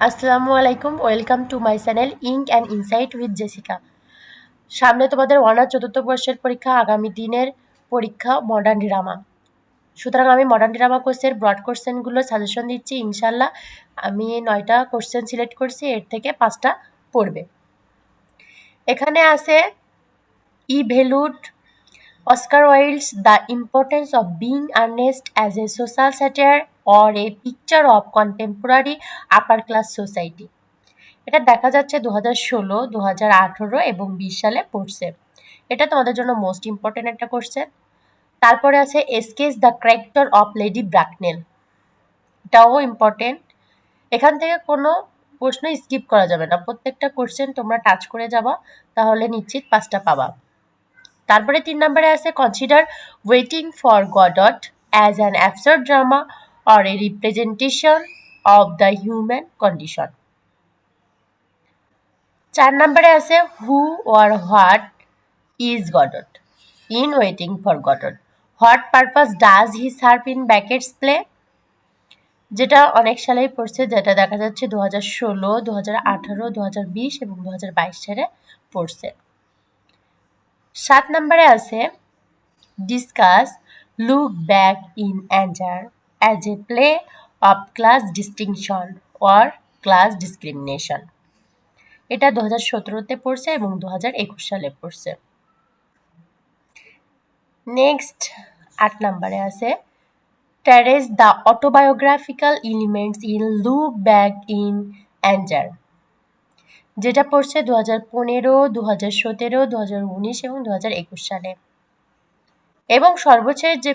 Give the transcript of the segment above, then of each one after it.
আসসালামু আলাইকুম, welcome to my channel ink and insight with Jessica. সামনে তোমাদের অনার্স চতুর্থ বর্ষের পরীক্ষা, আগামী দিনের পরীক্ষা মডার্ন ড্রামা। সুতরাং আমি মডার্ন ড্রামা কোর্সের ব্রড কোশ্চেনগুলো সাজেশন দিচ্ছি। ইনশাল্লাহ আমি 9টা কোশ্চেন সিলেক্ট করছি, এর থেকে 5টা পড়বে। এখানে আছে ইভ্যালুড Oscar Wilde's The Importance of Being Earnest as a Social Satire or a Picture of Contemporary Upper Class Society। এটা দেখা যাচ্ছে 2016, 2018 এবং 20 সালে পড়ছে। এটা তোমাদের জন্য মোস্ট ইম্পর্টেন্ট একটা কোশ্চেন। তারপরে আছে sketch the character of Lady Bracknell, এটাও ইম্পর্টেন্ট। এখান থেকে কোনো প্রশ্ন স্কিপ করা যাবে না, প্রত্যেকটা কোশ্চেন তোমরা টাচ করে যাবা, তাহলে নিশ্চিত 5টা পাবা। তারপরে 3 নম্বরে আছে consider waiting for Godot as an absurd drama or a representation of the human condition. 4 নম্বরে আছে হু or what is Godot in waiting for Godot, what purpose does he serve in ব্যাকেটস play, যেটা অনেক সালেই পড়ছে, যেটা দেখা যাচ্ছে 2016, 2018, 2020 এবং 2022 সালে পড়ছে। 7 নম্বরে আছে discuss Look Back in Anger as a play of class distinction or class discrimination, এটা 2017-তে পড়ছে এবং 2021 সালে পড়ছে। নেক্সট 8 নম্বরে আছে trace the autobiographical elements in Look Back in Anger, যেটা পড়ছে 2015, 2017, 2019 এবং 2021 সালে। এবং সর্বশেষ যে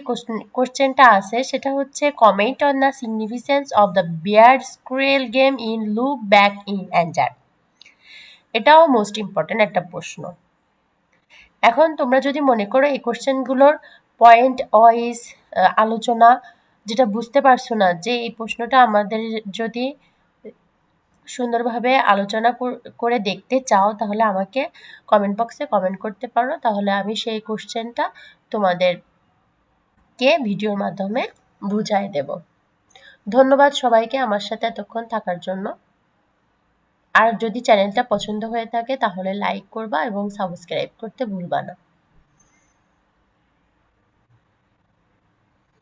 কোশ্চেনটা আছে সেটা হচ্ছে comment on the significance of the bear and squirrel game in Look Back in Anger, এটাও মোস্ট ইম্পর্টেন্ট একটা প্রশ্ন। এখন তোমরা যদি মনে করো এই কোশ্চেনগুলোর পয়েন্ট ওয়াইজ আলোচনা যেটা বুঝতে পারছো না, যে এই প্রশ্নটা আমাদের যদি সুন্দরভাবে আলোচনা করে দেখতে চাও, তাহলে আমাকে কমেন্ট বক্সে কমেন্ট করতে পারো, তাহলে আমি সেই কোশ্চেনটা তোমাদেরকে ভিডিওর মাধ্যমে বুঝাই দেব। ধন্যবাদ সবাইকে আমার সাথে এতক্ষণ থাকার জন্য। আর যদি চ্যানেলটা পছন্দ হয়ে থাকে তাহলে লাইক করবা এবং সাবস্ক্রাইব করতে ভুলবা না।